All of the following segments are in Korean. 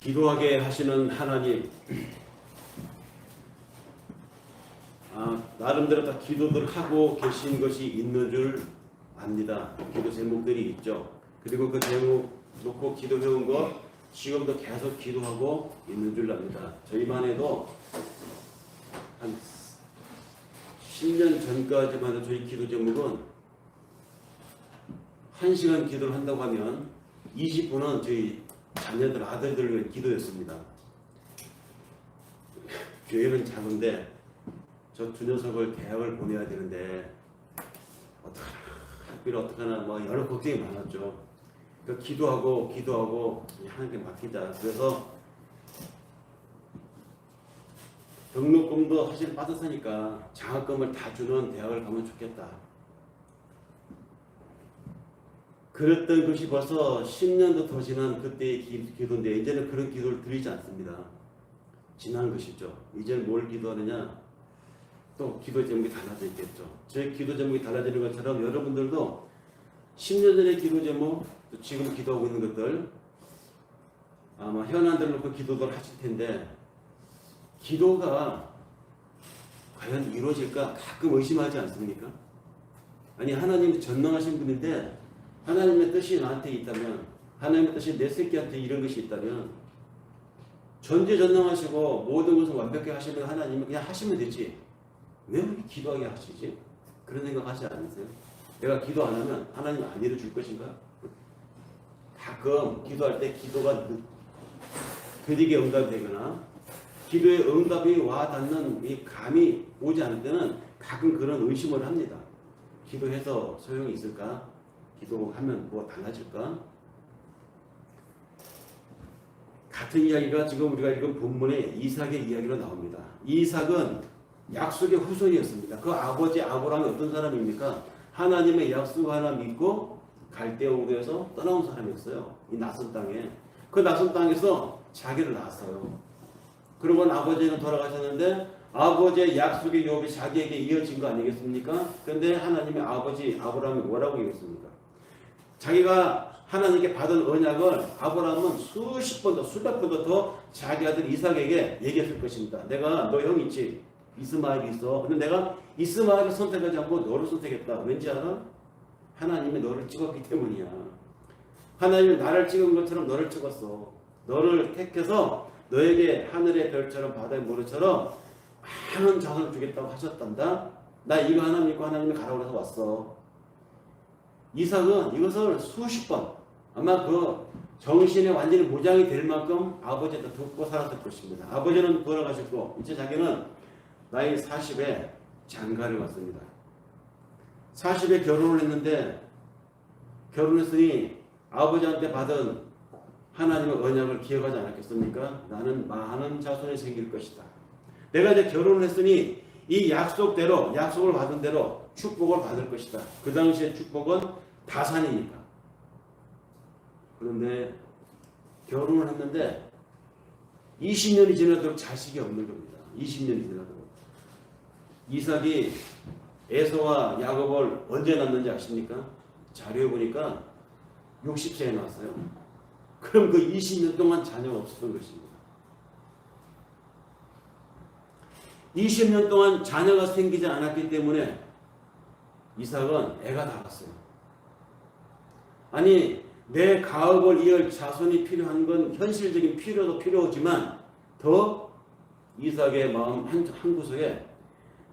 기도하게 하시는 하나님, 나름대로 다 기도들 하고 계신 것이 있는 줄 압니다. 기도 제목들이 있죠. 그리고 그 제목 놓고 기도해온 거 지금도 계속 기도하고 있는 줄 압니다. 저희만 해도 한 10년 전까지만 해도 저희 기도 제목은 1시간 기도를 한다고 하면 20분은 저희 자녀들, 아들들을 위한 기도였습니다. 교회는 작은데 저 두 녀석을 대학을 보내야 되는데 어떡하나, 학비를 어떡하나, 뭐 여러 걱정이 많았죠. 그러니까 기도하고 하나님께 맡기자. 그래서 등록금도 사실 빠듯하니까 장학금을 다 주는 대학을 가면 좋겠다. 그랬던 것이 벌써 10년도 더 지난 그때의 기도인데 이제는 그런 기도를 드리지 않습니다. 지난 것이죠. 이제는 뭘 기도하느냐? 또 기도 제목이 달라져 있겠죠. 제 기도 제목이 달라지는 것처럼 여러분들도 10년 전의 기도 제목, 또 지금 기도하고 있는 것들 아마 현안들 놓고 기도들 하실 텐데 기도가 과연 이루어질까 가끔 의심하지 않습니까? 아니 하나님이 전능하신 분인데 하나님의 뜻이 나한테 있다면, 하나님의 뜻이 내 새끼한테 이런 것이 있다면, 전지전능하시고 모든 것을 완벽히 하시는 하나님은 그냥 하시면 되지. 왜 그렇게 기도하게 하시지? 그런 생각 하지 않으세요? 내가 기도 안 하면 하나님 안 이루어줄 것인가? 가끔 기도할 때 기도가 느리게 응답이 되거나 기도의 응답이 와 닿는 이 감이 오지 않을 때는 가끔 그런 의심을 합니다. 기도해서 소용이 있을까? 기도하면 뭐 달라질까? 같은 이야기가 지금 우리가 읽은 본문에 이삭의 이야기로 나옵니다. 이삭은 약속의 후손이었습니다. 그 아버지 아브라함이 어떤 사람입니까? 하나님의 약속 하나 믿고 갈대오르에서 떠나온 사람이었어요. 이 낯선 땅에. 그 낯선 땅에서 자기를 낳았어요. 그러고 아버지는 돌아가셨는데 아버지의 약속의 유업이 자기에게 이어진 거 아니겠습니까? 그런데 하나님의 아버지 아브라함이 뭐라고 얘기했습니까? 자기가 하나님께 받은 언약을 아브라함은 수십 번 더, 수백 번 더 자기 아들 이삭에게 얘기했을 것입니다. 내가 너 형 있지? 이스마엘이 있어. 근데 내가 이스마엘을 선택하지 않고 너를 선택했다. 왠지 알아? 하나님이 너를 찍었기 때문이야. 하나님이 나를 찍은 것처럼 너를 찍었어. 너를 택해서 너에게 하늘의 별처럼 바다의 모래처럼 많은 자손을 주겠다고 하셨단다. 나 이거 하나 믿고 하나님이 가라고 해서 왔어. 이삭은 이것을 수십 번, 아마 그 정신에 완전히 무장이 될 만큼 아버지한테 듣고 살았을 것입니다. 아버지는 돌아가셨고 이제 자기는 나이 40에 장가를 갔습니다. 40에 결혼을 했는데 결혼했으니 아버지한테 받은 하나님의 언약을 기억하지 않았겠습니까? 나는 많은 자손이 생길 것이다. 내가 이제 결혼을 했으니 이 약속대로, 약속을 받은 대로 축복을 받을 것이다. 그 당시에 축복은 다산이니까. 그런데 결혼을 했는데 20년이 지나도록 자식이 없는 겁니다. 20년이 지나도록. 이삭이 에서와 야곱을 언제 낳는지 아십니까? 자료에 보니까 60세에 낳았어요. 그럼 그 20년 동안 자녀가 없었던 것입니다. 20년 동안 자녀가 생기지 않았기 때문에 이삭은 애가 나갔어요. 아니 내 가업을 이을 자손이 필요한 건 현실적인 필요도 필요하지만 더 이삭의 마음 한 구석에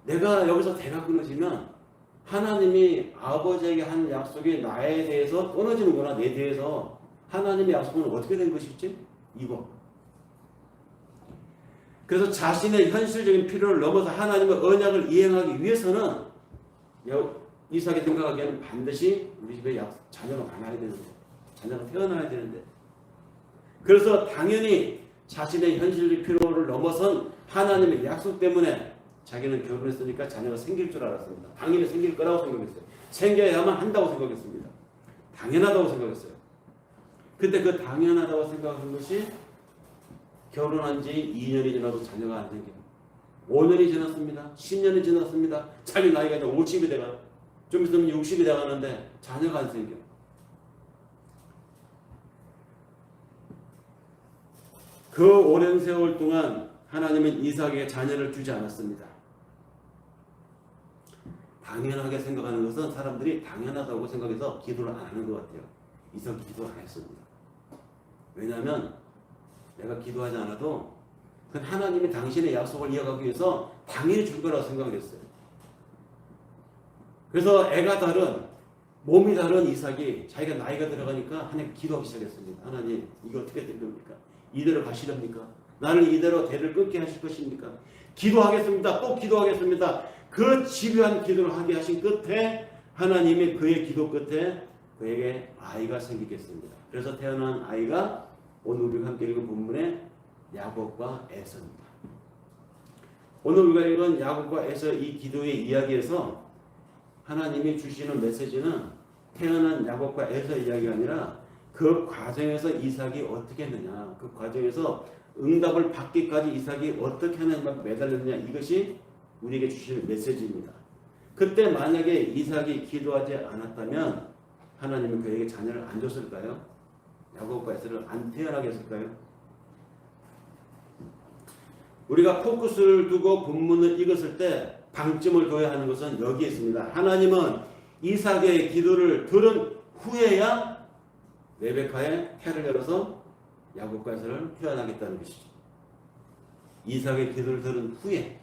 내가 여기서 대가 끊어지면 하나님이 아버지에게 한 약속이 나에 대해서 끊어지는구나. 내 대해서 하나님의 약속은 어떻게 된 것일지 이거. 그래서 자신의 현실적인 필요를 넘어서 하나님의 언약을 이행하기 위해서는 이삭이 생각하기에는 반드시 우리 집에 자녀가 많아야 되는데, 자녀가 태어나야 되는데, 그래서 당연히 자신의 현실적 필요를 넘어선 하나님의 약속 때문에 자기는 결혼했으니까 자녀가 생길 줄 알았습니다. 당연히 생길 거라고 생각했어요. 생겨야만 한다고 생각했습니다. 당연하다고 생각했어요. 근데 그 당연하다고 생각한 것이 결혼한 지 2년이 지나도 자녀가 안 생겨요. 5년이 지났습니다. 10년이 지났습니다. 자기 나이가 이제 50이 돼가, 좀 있으면 60이 돼가는데 자녀가 안 생겨. 그 오랜 세월 동안 하나님은 이삭에게 자녀를 주지 않았습니다. 당연하게 생각하는 것은 사람들이 당연하다고 생각해서 기도를 안 하는 것 같아요. 이삭이 기도 안 했습니다. 왜냐하면 내가 기도하지 않아도 하나님이 당신의 약속을 이어가기 위해서 당연히 줄 거라고 생각을 했어요. 그래서 애가 다른, 몸이 다른 이삭이 자기가 나이가 들어가니까 하나님 기도하기 시작했습니다. 하나님, 이거 어떻게 될 겁니까? 이대로 가시렵니까? 나를 이대로 대를 끊게 하실 것입니까? 기도하겠습니다. 꼭 기도하겠습니다. 그 집요한 기도를 하게 하신 끝에 하나님이 그의 기도 끝에 그에게 아이가 생기겠습니다. 그래서 태어난 아이가 오늘 우리가 함께 읽은 본문의 야곱과 에서입니다. 오늘 우리가 읽은 야곱과 에서 이 기도의 이야기에서 하나님이 주시는 메시지는 태어난 야곱과 에서의 이야기가 아니라 그 과정에서 이삭이 어떻게 했느냐, 그 과정에서 응답을 받기까지 이삭이 어떻게 하나님 앞에 매달렸느냐, 이것이 우리에게 주시는 메시지입니다. 그때 만약에 이삭이 기도하지 않았다면 하나님은 그에게 자녀를 안 줬을까요? 야곱과 에서를 안 태어나게 했을까요? 우리가 포커스를 두고 본문을 읽었을 때 방점을 둬야 하는 것은 여기에 있습니다. 하나님은 이삭의 기도를 들은 후에야 레베카의 태를 열어서 야곱과 에서를 태어나겠다는 것이죠. 이삭의 기도를 들은 후에.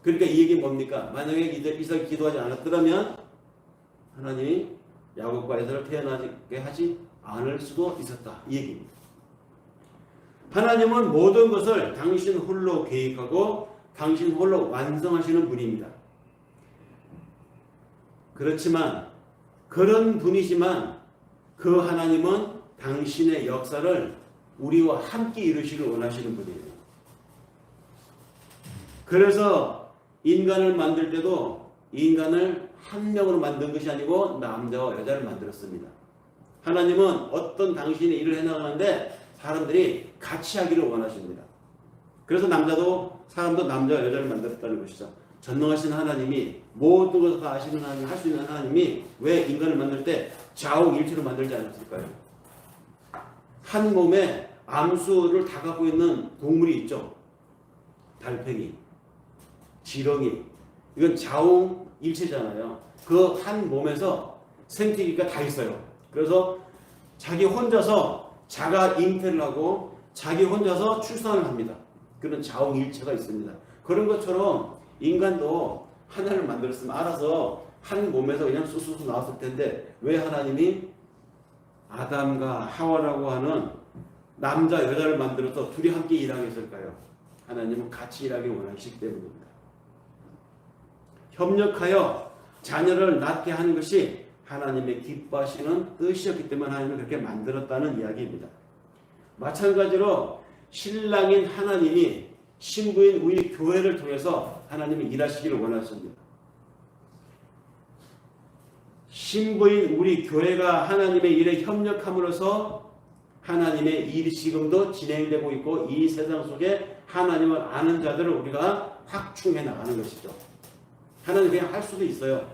그러니까 이 얘기는 뭡니까? 만약에 이삭이 기도하지 않았더라면 하나님이 야곱과 에서를 태어나게 하지 않을 수도 있었다. 이 얘기입니다. 하나님은 모든 것을 당신 홀로 계획하고 당신 홀로 완성하시는 분입니다. 그렇지만 그런 분이지만 그 하나님은 당신의 역사를 우리와 함께 이루시길 원하시는 분이에요. 그래서 인간을 만들 때도 인간을 한 명으로 만든 것이 아니고 남자와 여자를 만들었습니다. 하나님은 어떤 당신의 일을 해나가는데 사람들이 같이 하기를 원하십니다. 그래서 사람도 남자와 여자를 만들었다는 것이죠. 전능하신 하나님이 모든 것을 다 아시는 하나님, 할 수 있는 하나님이 왜 인간을 만들 때 좌우일체로 만들지 않았을까요? 한 몸에 암수를 다 갖고 있는 동물이 있죠. 달팽이, 지렁이. 이건 좌우일체잖아요. 그 한 몸에서 생태계가 다 있어요. 그래서 자기 혼자서 자가 잉태를 하고 자기 혼자서 출산을 합니다. 그런 좌우일체가 있습니다. 그런 것처럼 인간도 하나를 만들었으면 알아서 한 몸에서 그냥 쑥쑥 나왔을 텐데 왜 하나님이 아담과 하와라고 하는 남자 여자를 만들어서 둘이 함께 일하게 했을까요? 하나님은 같이 일하기 원하시기 때문입니다. 협력하여 자녀를 낳게 하는 것이 하나님의 기뻐하시는 뜻이었기 때문에 하나님은 그렇게 만들었다는 이야기입니다. 마찬가지로 신랑인 하나님이 신부인 우리 교회를 통해서 하나님이 일하시기를 원하십니다. 신부인 우리 교회가 하나님의 일에 협력함으로써 하나님의 일이 지금도 진행되고 있고 이 세상 속에 하나님을 아는 자들을 우리가 확충해 나가는 것이죠. 하나님 그냥 할 수도 있어요.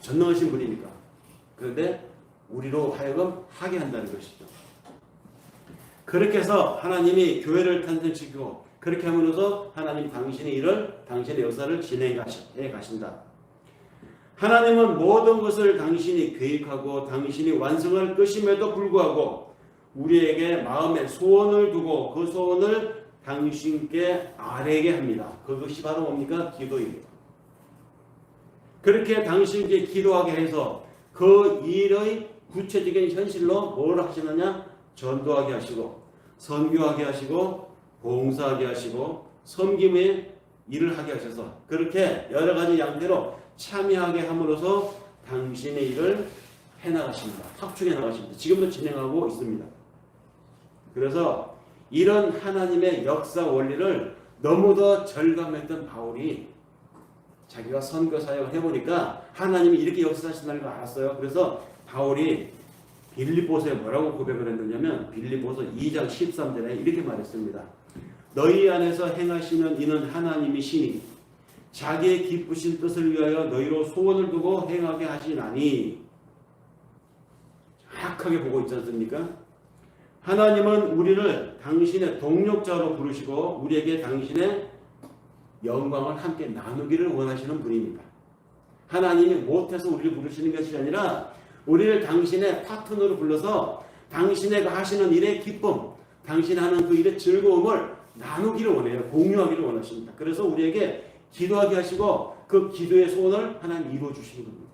전능하신 분이니까. 그런데 우리로 하여금 하게 한다는 것이죠. 그렇게 해서 하나님이 교회를 탄생시키고 그렇게 함으로써 하나님이 당신의 일을, 당신의 역사를 진행해 가신다. 하나님은 모든 것을 당신이 계획하고 당신이 완성할 것임에도 불구하고 우리에게 마음에 소원을 두고 그 소원을 당신께 아뢰게 합니다. 그것이 바로 뭡니까? 기도입니다. 그렇게 당신께 기도하게 해서 그 일의 구체적인 현실로 뭘 하시느냐? 전도하게 하시고 선교하게 하시고 봉사하게 하시고 섬김의 일을 하게 하셔서 그렇게 여러 가지 양태로 참여하게 함으로써 당신의 일을 해나가십니다. 확충해 나가십니다. 지금도 진행하고 있습니다. 그래서 이런 하나님의 역사 원리를 너무도 절감했던 바울이 자기가 선교 사역을 해보니까 하나님이 이렇게 역사하신다는 걸 알았어요. 그래서 바울이 빌립보서에 뭐라고 고백을 했느냐면 빌립보서 2장 13절에 이렇게 말했습니다. 너희 안에서 행하시는 이는 하나님이시니 자기의 기쁘신 뜻을 위하여 너희로 소원을 두고 행하게 하시나니 정확하게 보고 있지 않습니까? 하나님은 우리를 당신의 동력자로 부르시고 우리에게 당신의 영광을 함께 나누기를 원하시는 분입니다. 하나님이 못해서 우리를 부르시는 것이 아니라 우리를 당신의 파트너로 불러서 당신의 하시는 일의 기쁨, 당신 하는 그 일의 즐거움을 나누기를 원해요. 공유하기를 원하십니다. 그래서 우리에게 기도하게 하시고 그 기도의 소원을 하나님 이루어 주시는 겁니다.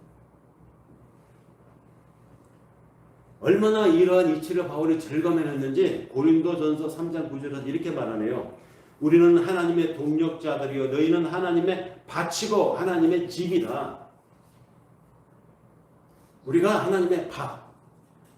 얼마나 이러한 이치를 바울이 절감해냈는지 고린도전서 3장 9절에서 이렇게 말하네요. 우리는 하나님의 동력자들이요 너희는 하나님의 밭이고 하나님의 집이다. 우리가 하나님의 밭,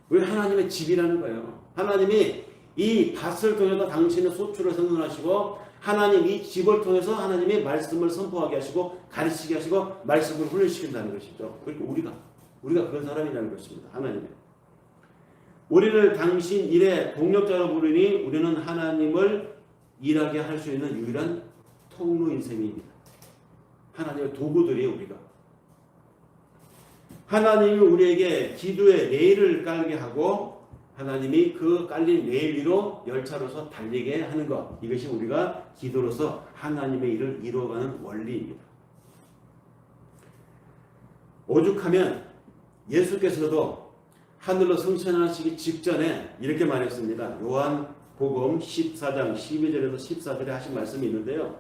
우리 하나님의 집이라는 거예요. 하나님이 이 밭을 통해서 당신의 소출을 선언하시고 하나님 이 집을 통해서 하나님의 말씀을 선포하게 하시고 가르치게 하시고 말씀을 훈련시킨다는 것이죠. 그러니까 우리가 그런 사람이라는 것입니다. 하나님의. 우리를 당신 일의 동력자로 부르니 우리는 하나님을 일하게 할 수 있는 유일한 통로인 셈입니다. 하나님의 도구들이에요. 우리가. 하나님이 우리에게 기도의 레일을 깔게 하고 하나님이 그 깔린 레일 위로 열차로서 달리게 하는 것. 이것이 우리가 기도로서 하나님의 일을 이루어가는 원리입니다. 오죽하면 예수께서도 하늘로 승천하시기 직전에 이렇게 말했습니다. 요한복음 14장 12절에서 14절에 하신 말씀이 있는데요.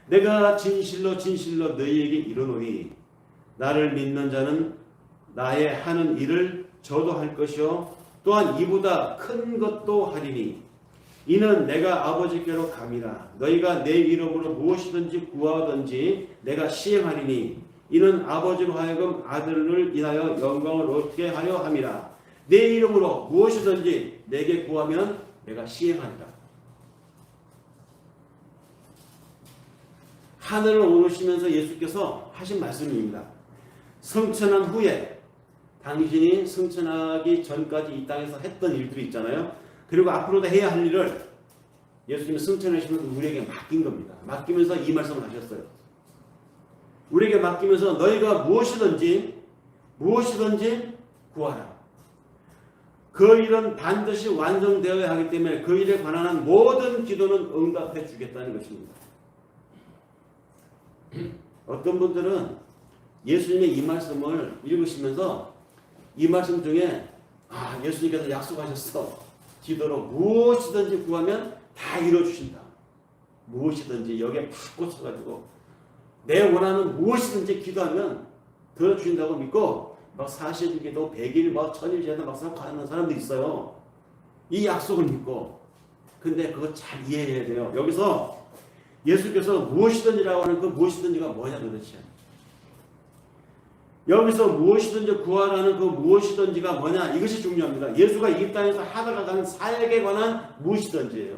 내가 진실로 진실로 너희에게 이르노니 나를 믿는 자는 나의 하는 일을 저도 할 것이요 또한 이보다 큰 것도 하리니 이는 내가 아버지께로 감이라. 너희가 내 이름으로 무엇이든지 구하든지 내가 시행하리니 이는 아버지로 하여금 아들을 인하여 영광을 얻게 하려 함이라. 내 이름으로 무엇이든지 내게 구하면 내가 시행하리라. 하늘을 오르시면서 예수께서 하신 말씀입니다. 승천한 후에 당신이 승천하기 전까지 이 땅에서 했던 일들이 있잖아요. 그리고 앞으로도 해야 할 일을 예수님이 승천하시면서 우리에게 맡긴 겁니다. 맡기면서 이 말씀을 하셨어요. 우리에게 맡기면서 너희가 무엇이든지 구하라. 그 일은 반드시 완성되어야 하기 때문에 그 일에 관한 모든 기도는 응답해 주겠다는 것입니다. 어떤 분들은 예수님의 이 말씀을 읽으시면서 이 말씀 중에 예수님께서 약속하셨어. 기도로 무엇이든지 구하면 다 이루어주신다. 무엇이든지 여기에 팍 꽂혀가지고 내 원하는 무엇이든지 기도하면 들어주신다고 믿고 막 40일기도 100일 막 1000일 제도 막 하는 사람들이 있어요. 이 약속을 믿고. 근데 그거 잘 이해해야 돼요. 여기서 예수께서 무엇이든지라고 하는 그 무엇이든지가 뭐냐 도대체. 여기서 무엇이든지 구하라는 그 무엇이든지가 뭐냐 이것이 중요합니다. 예수가 이 땅에서 하다가 간 사역에 관한 무엇이든지예요.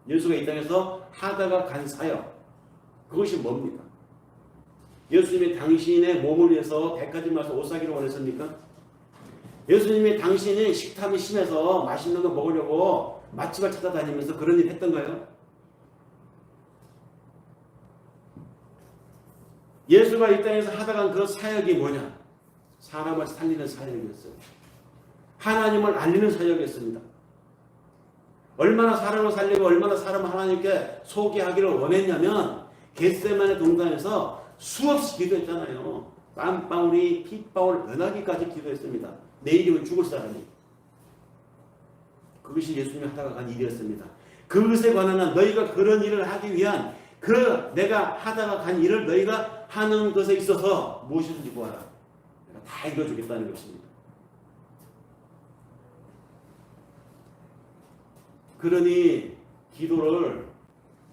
예수가 이 땅에서 하다가 간 사역 그것이 뭡니까? 예수님이 당신의 몸을 위해서 100가지 말씀 옷 사기를 원했습니까? 예수님이 당신이 식탐이 심해서 맛있는 거 먹으려고 맛집을 찾아다니면서 그런 일 했던가요? 예수가 이 땅에서 하다간 그 사역이 뭐냐? 사람을 살리는 사역이었어요. 하나님을 알리는 사역이었습니다. 얼마나 사람을 살리고 얼마나 사람을 하나님께 소개하기를 원했냐면 겟세마네 동산에서 수없이 기도했잖아요. 땀방울이 핏방울 변하기까지 기도했습니다. 내일이면 죽을 사람이. 그것이 예수님이 하다가 간 일이었습니다. 그것에 관한 한 너희가 그런 일을 하기 위한 그 내가 하다가 간 일을 너희가 하는 것에 있어서 무엇이든지 구하라. 내가 다 이루어주겠다는 것입니다. 그러니 기도를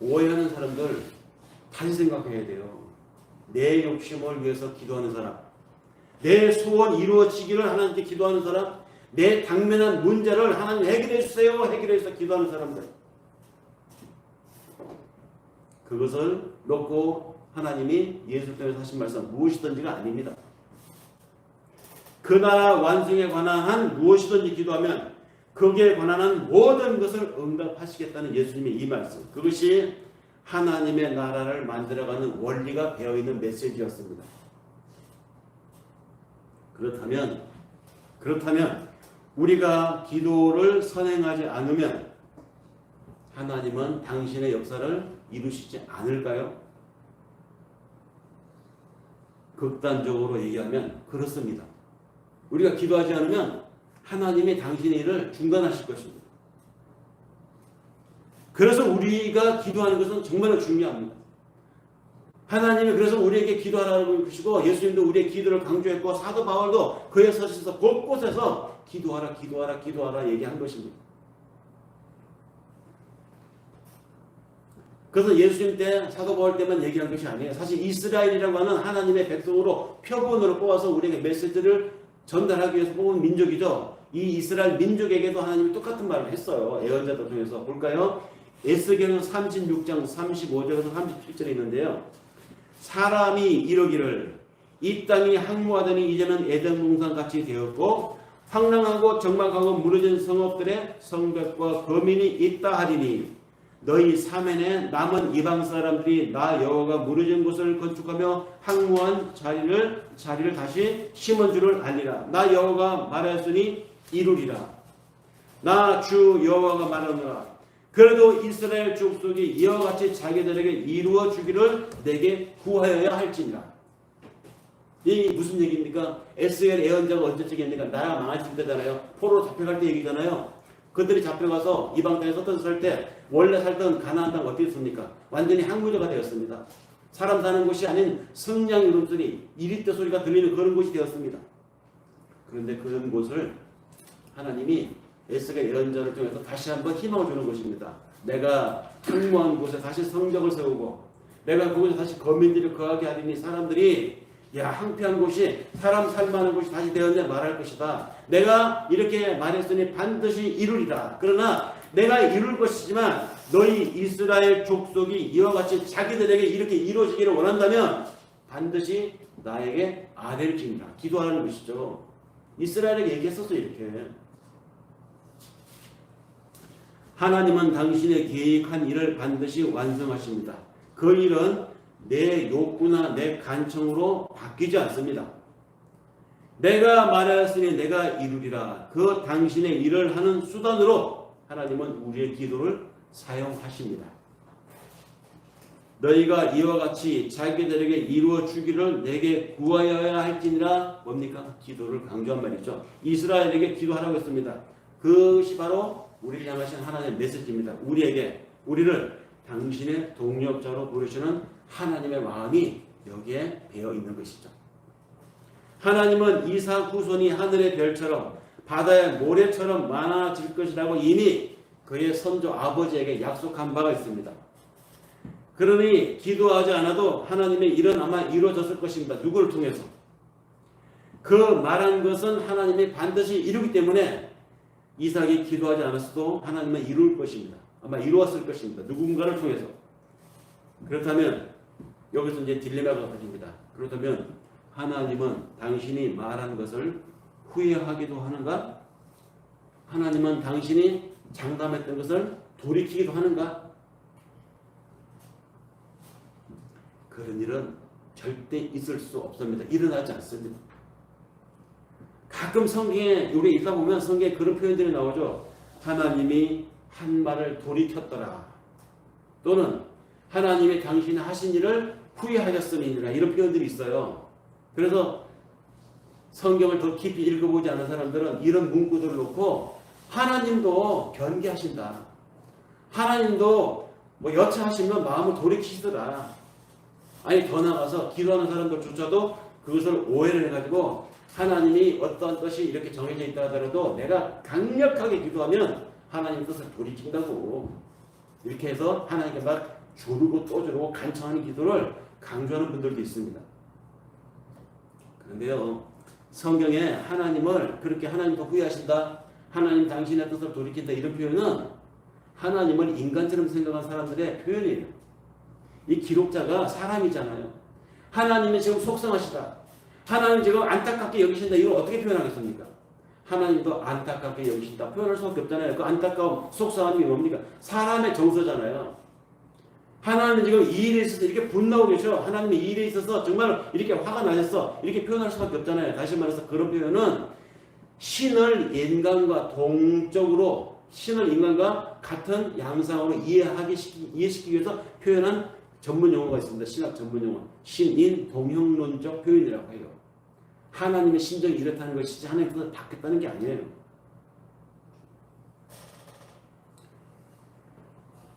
오해하는 사람들 다시 생각해야 돼요. 내 욕심을 위해서 기도하는 사람, 내 소원 이루어지기를 하나님께 기도하는 사람, 내 당면한 문제를 하나님 해결해 주세요 해결해 주세요 기도하는 사람들, 그것을 놓고 하나님이 예수 통해서 하신 말씀 무엇이든지가 아닙니다. 그 나라 완성에 관한 한 무엇이든지 기도하면 거기에 관한 한 모든 것을 응답하시겠다는 예수님의 이 말씀, 그것이 하나님의 나라를 만들어가는 원리가 배어있는 메시지였습니다. 그렇다면 우리가 기도를 선행하지 않으면 하나님은 당신의 역사를 이루시지 않을까요? 극단적으로 얘기하면 그렇습니다. 우리가 기도하지 않으면 하나님이 당신의 일을 중단하실 것입니다. 그래서 우리가 기도하는 것은 정말 중요합니다. 하나님이 그래서 우리에게 기도하라고 그러시고 예수님도 우리의 기도를 강조했고 사도 바울도 그의 서신에서 곳곳에서 기도하라 기도하라 기도하라 얘기한 것입니다. 그래서 예수님 때 사도 바울 때만 얘기한 것이 아니에요. 사실 이스라엘이라고 하는 하나님의 백성으로 표본으로 뽑아서 우리에게 메시지를 전달하기 위해서 뽑은 민족이죠. 이 이스라엘 민족에게도 하나님이 똑같은 말을 했어요. 예언자들 중에서 볼까요? 에스겔서 36장 35절에서 37절에 있는데요. 사람이 이르기를 이 땅이 항무하더니 이제는 에덴 동산같이 되었고 황량하고 적막하고 무너진 성읍들의 성벽과 거민이 있다 하리니 너희 사면에 남은 이방 사람들이 나 여호와가 무너진 곳을 건축하며 항무한 자리를 다시 심은 줄을 알리라. 나 여호와가 말하였으니 이루리라. 나 주 여호와가 말하노라. 그래도 이스라엘 족속이 이와 같이 자기들에게 이루어 주기를 내게 구하여야 할지니라. 이 무슨 얘기입니까? 에스겔 예언자가 언제쯤 얘기합니까? 나라가 망하실 때잖아요. 포로로 잡혀갈 때 얘기잖아요. 그들이 잡혀가서 이방 땅에 섰던 살 때 원래 살던 가나안 땅 어떻게 됐습니까? 완전히 항구지가 되었습니다. 사람 사는 곳이 아닌 성냥 울음소리, 이리떼 소리가 들리는 그런 곳이 되었습니다. 그런데 그런 곳을 하나님이 에스겔 예언자를 통해서 다시 한번 희망을 주는 것입니다. 내가 항무한 곳에 다시 성벽을 세우고 내가 그곳에 다시 거민들이 거하게 하리니 사람들이 야 황폐한 곳이 사람 살만한 곳이 다시 되었네 말할 것이다. 내가 이렇게 말했으니 반드시 이루리라. 그러나 내가 이룰 것이지만 너희 이스라엘 족속이 이와 같이 자기들에게 이렇게 이루어지기를 원한다면 반드시 나에게 아뢰지니라. 기도하는 것이죠. 이스라엘에게 얘기했었어요. 이렇게. 하나님은 당신의 계획한 일을 반드시 완성하십니다. 그 일은 내 욕구나 내 간청으로 바뀌지 않습니다. 내가 말하였으니 내가 이루리라. 그 당신의 일을 하는 수단으로 하나님은 우리의 기도를 사용하십니다. 너희가 이와 같이 자기들에게 이루어 주기를 내게 구하여야 할지니라. 뭡니까? 기도를 강조한 말이죠. 이스라엘에게 기도하라고 했습니다. 그것이 바로 우리를 향하신 하나님의 메시지입니다. 우리를 당신의 동력자로 부르시는 하나님의 마음이 여기에 배어 있는 것이죠. 하나님은 이삭 후손이 하늘의 별처럼 바다의 모래처럼 많아질 것이라고 이미 그의 선조 아버지에게 약속한 바가 있습니다. 그러니 기도하지 않아도 하나님의 일은 아마 이루어졌을 것입니다. 누구를 통해서? 그 말한 것은 하나님이 반드시 이루기 때문에 이삭이 기도하지 않았어도 하나님은 이룰 것입니다. 아마 이루었을 것입니다. 누군가를 통해서. 그렇다면 여기서 이제 딜레마가 벌어집니다. 그렇다면 하나님은 당신이 말한 것을 후회하기도 하는가? 하나님은 당신이 장담했던 것을 돌이키기도 하는가? 그런 일은 절대 있을 수 없습니다. 일어나지 않습니다. 가끔 성경에 우리 읽다 보면 성경에 그런 표현들이 나오죠. 하나님이 한 말을 돌이켰더라. 또는 하나님이 당신이 하신 일을 후회하셨음이니라. 이런 표현들이 있어요. 그래서 성경을 더 깊이 읽어보지 않은 사람들은 이런 문구들을 놓고 하나님도 변개하신다. 하나님도 뭐 여차하시면 마음을 돌이키시더라. 아니 더 나가서 기도하는 사람들조차도 그것을 오해를 해가지고 하나님이 어떤 뜻이 이렇게 정해져 있다 하더라도 내가 강력하게 기도하면 하나님 뜻을 돌이킨다고 이렇게 해서 하나님께 막 주르고 또 주르고 간청하는 기도를 강조하는 분들도 있습니다. 그런데요, 성경에 하나님을 그렇게 하나님도 후회하신다, 하나님 당신의 뜻을 돌이킨다 이런 표현은 하나님을 인간처럼 생각하는 사람들의 표현이에요. 이 기록자가 사람이잖아요. 하나님이 지금 속상하시다, 하나님 지금 안타깝게 여기신다, 이걸 어떻게 표현하겠습니까? 하나님도 안타깝게 여기신다 표현할 수밖에 없잖아요. 그 안타까움, 속상함이 뭡니까? 사람의 정서잖아요. 하나님은 지금 이 일에 있어서 이렇게 분노하고 계셔. 하나님이 이 일에 있어서 정말 이렇게 화가 나셨어. 이렇게 표현할 수밖에 없잖아요. 다시 말해서 그런 표현은 신을 인간과 동적으로 신을 인간과 같은 양상으로 이해시키기 위해서 표현한 전문 용어가 있습니다. 신학 전문 용어. 신인 동형론적 표현이라고 해요. 하나님의 신정이 이렇다는 것이지 하나님 뜻을 바뀌었다는 게 아니에요.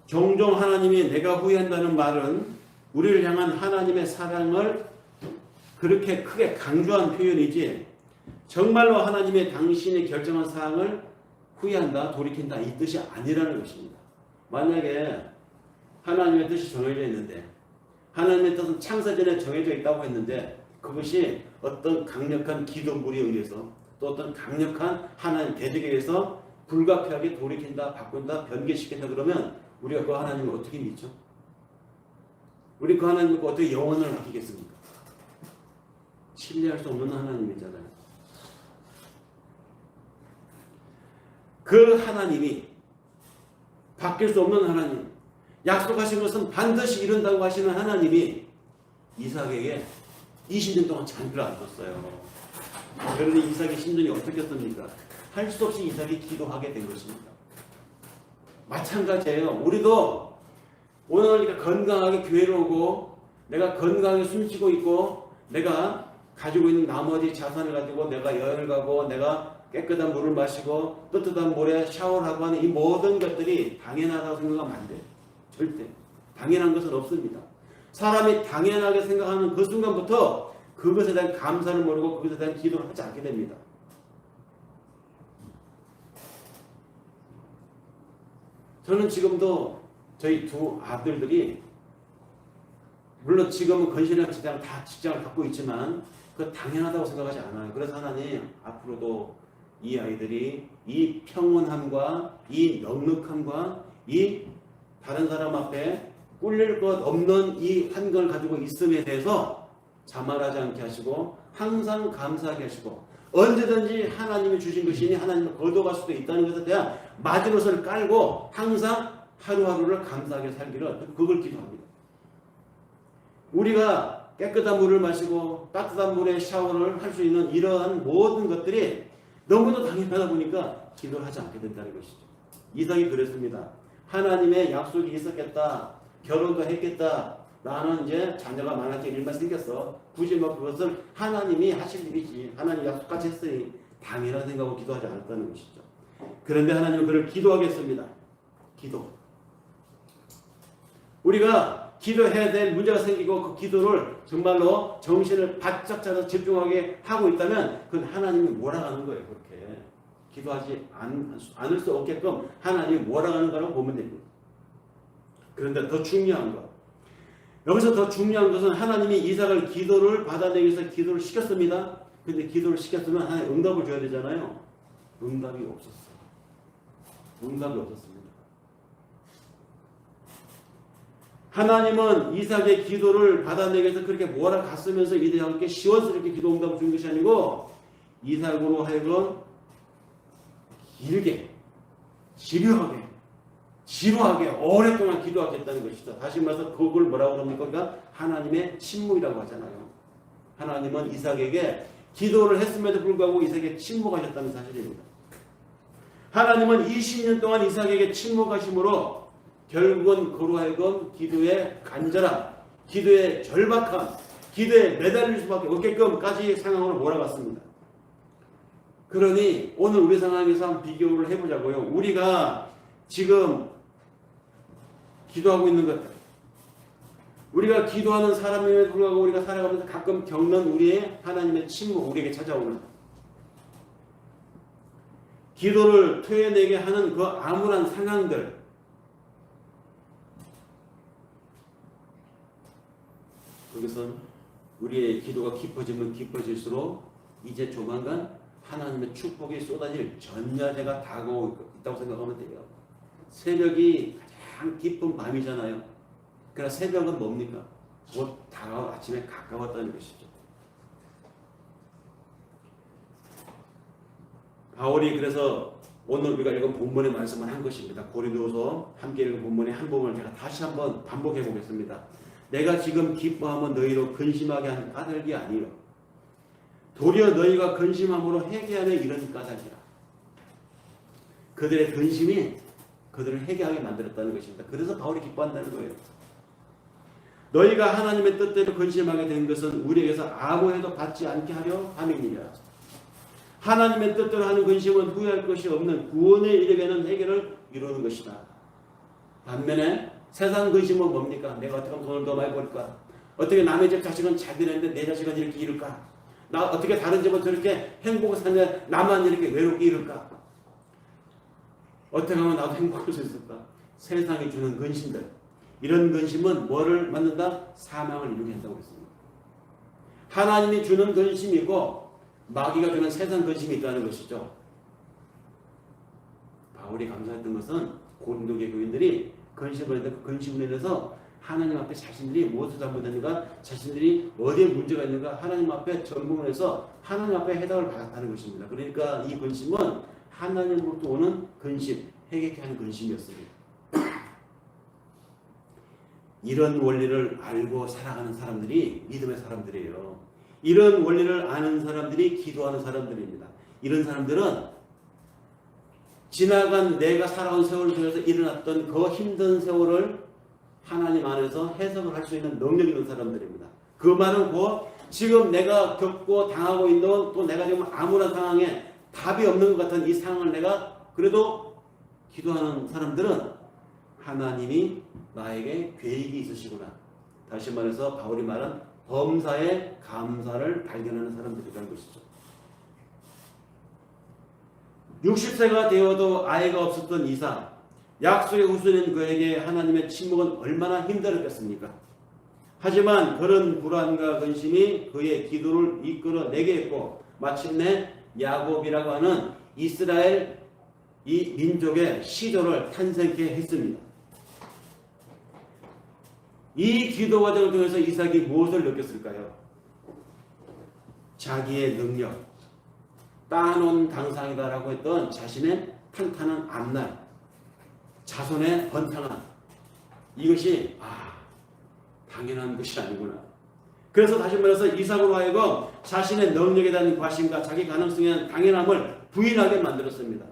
종종 하나님이 내가 후회한다는 말은 우리를 향한 하나님의 사랑을 그렇게 크게 강조한 표현이지 정말로 하나님의 당신이 결정한 사항을 후회한다, 돌이킨다 이 뜻이 아니라는 것입니다. 만약에 하나님의 뜻이 정해져 있는데 하나님의 뜻은 창세전에 정해져 있다고 했는데 그것이 어떤 강력한 기도물에 의해서 또 어떤 강력한 하나님 대적에 의해서 불가피하게 돌이킨다, 바꾼다, 변개시킨다 그러면 우리가 그 하나님을 어떻게 믿죠? 우리 그 하나님을 어떻게 영원을 맡기겠습니까? 신뢰할 수 없는 하나님이잖아요. 그 하나님이 바뀔 수 없는 하나님, 약속하신 것은 반드시 이룬다고 하시는 하나님이 이삭에게 20년 동안 자녀를 안 줬어요. 그런데 이삭의 심정이 어떻겠습니까? 할 수 없이 이삭이 기도하게 된 것입니다. 마찬가지예요. 우리도 오늘 건강하게 교회를 오고 내가 건강하게 숨쉬고 있고 내가 가지고 있는 나머지 자산을 가지고 내가 여행을 가고 내가 깨끗한 물을 마시고 뜨뜻한 물에 샤워를 하고 하는 이 모든 것들이 당연하다고 생각하면 안 돼요. 절대. 당연한 것은 없습니다. 사람이 당연하게 생각하는 그 순간부터 그것에 대한 감사를 모르고 그것에 대한 기도를 하지 않게 됩니다. 저는 지금도 저희 두 아들들이 물론 지금은 건실한 직장을 갖고 있지만 그 당연하다고 생각하지 않아요. 그래서 하나님 앞으로도 이 아이들이 이 평온함과 이 넉넉함과 이 다른 사람 앞에 꿀릴 것 없는 이 환경을 가지고 있음에 대해서 자만하지 않게 하시고 항상 감사하게 하시고 언제든지 하나님이 주신 것이니 하나님을 거둬갈 수도 있다는 것에 대한 마지노선을 깔고 항상 하루하루를 감사하게 살기를 그걸 기도합니다. 우리가 깨끗한 물을 마시고 따뜻한 물에 샤워를 할 수 있는 이러한 모든 것들이 너무도 당연하다 보니까 기도를 하지 않게 된다는 것이죠. 이삭이 그랬습니다. 하나님의 약속이 있었겠다. 결혼도 했겠다. 나는 이제 자녀가 많아질 일만 생겼어. 굳이 뭐 그것을 하나님이 하실 일이지. 하나님 약속같이 했으니 당연한 생각하고 기도하지 않았다는 것이죠. 그런데 하나님은 그를 기도하게 했습니다. 기도. 우리가 기도해야 될 문제가 생기고 그 기도를 정말로 정신을 바짝 차려서 집중하게 하고 있다면 그건 하나님이 몰아가는 거예요. 그렇게 기도하지 않을 수 없게끔 하나님이 몰아가는 거라고 보면 됩니다. 그런데 더 중요한 것, 여기서 더 중요한 것은 하나님이 이삭을 기도를 받아내기 위해서 기도를 시켰습니다. 그런데 기도를 시켰으면 하나님 응답을 줘야 되잖아요. 응답이 없었어요. 응답이 없었습니다. 하나님은 이삭의 기도를 받아내기 위해서 그렇게 몰아갔으면서 이삭에게 시원스럽게 기도 응답을 준 것이 아니고 이삭으로 하여금 길게 지루하게 오랫동안 기도하겠다는 것이죠. 다시 말해서 그걸 뭐라고 그럽니까? 그러니까 하나님의 침묵이라고 하잖아요. 하나님은 이삭에게 기도를 했음에도 불구하고 이삭에게 침묵하셨다는 사실입니다. 하나님은 20년 동안 이삭에게 침묵하심으로 결국은 그로 하여금 기도의 간절함, 기도의 절박함, 기도에 매달릴 수밖에 없게끔까지 상황으로 몰아갔습니다. 그러니 오늘 우리 상황에서 한번 비교를 해보자고요. 우리가 지금 기도하고 있는 것들, 우리가 기도하는 사람임에도 불구하고 우리가 살아가면서 가끔 겪는 우리의 하나님의 침묵, 우리에게 찾아오는 기도를 토해내게 하는 그 암울한 상황들, 그것은 우리의 기도가 깊어지면 깊어질수록 이제 조만간 하나님의 축복이 쏟아질 전야제가 다가오고 있다고 생각하면 돼요. 새벽이 가장 깊은 밤이잖아요. 그러나 새벽은 뭡니까? 곧 다가올 아침에 가까웠다는 것이죠. 바울이 그래서 오늘 우리가 읽은 본문의 말씀을 한 것입니다. 고린도서 함께 읽은 본문의 한 부분을 제가 다시 한번 반복해 보겠습니다. 내가 지금 기뻐하면 너희로 근심하게 하는 까닭이 아니요 도리어 너희가 근심함으로 회개하며 이런 까닭이라. 그들의 근심이 그들을 회개하게 만들었다는 것입니다. 그래서 바울이 기뻐한다는 거예요. 너희가 하나님의 뜻대로 근심하게 된 것은 우리에게서 아무 해도 받지 않게 하려 함이니라. 하나님의 뜻대로 하는 근심은 후회할 것이 없는 구원에 이르게는 해결을 이루는 것이다. 반면에 세상 근심은 뭡니까? 내가 어떻게 하면 돈을 더 많이 벌까? 어떻게 남의 집 자식은 잘 되는데 내 자식은 이렇게 이룰까? 나 어떻게 다른 집은 저렇게 행복을 사는데 나만 이렇게 외롭게 이룰까? 어떻게 하면 나도 행복할 수 있을까? 세상이 주는 근심들. 이런 근심은 뭐를 만든다? 사망을 이루게 한다고 했습니다. 하나님이 주는 근심이고 마귀가 주는 세상 근심이 있다는 것이죠. 바울이 감사했던 것은 고린도계 교인들이 근심을 했는데 그 근심을 인해서 하나님 앞에 자신들이 무엇을 잘못했는가, 자신들이 어디에 문제가 있는가 하나님 앞에 전공을 해서 하나님 앞에 해답을 받았다는 것입니다. 그러니까 이 근심은 하나님으로부터 오는 근심, 회개케 하는 근심이었습니다. 이런 원리를 알고 살아가는 사람들이 믿음의 사람들이에요. 이런 원리를 아는 사람들이 기도하는 사람들입니다. 이런 사람들은 지나간 내가 살아온 세월을 통해서 일어났던 그 힘든 세월을 하나님 안에서 해석을 할 수 있는 능력 있는 사람들입니다. 그 말은 곧 지금 내가 겪고 당하고 있는 또 내가 지금 암울한 상황에 답이 없는 것 같은 이 상황을 내가 그래도 기도하는 사람들은 하나님이 나에게 계획이 있으시구나. 다시 말해서 바울이 말한 범사에 감사를 발견하는 사람들이라는 것이죠. 60세가 되어도 아이가 없었던 이삭, 약속의 후손인 그에게 하나님의 침묵은 얼마나 힘들었겠습니까? 하지만 그런 불안과 근심이 그의 기도를 이끌어내게 했고 마침내 야곱이라고 하는 이스라엘 이 민족의 시조를 탄생케 했습니다. 이 기도 과정을 통해서 이삭이 무엇을 느꼈을까요? 자기의 능력, 따놓은 당상이다라고 했던 자신의 탄탄한 앞날, 자손의 번창함, 이것이 당연한 것이 아니구나. 그래서 다시 말해서 이삭으로 하여금 자신의 능력에 대한 과신과 자기 가능성에 대한 당연함을 부인하게 만들었습니다.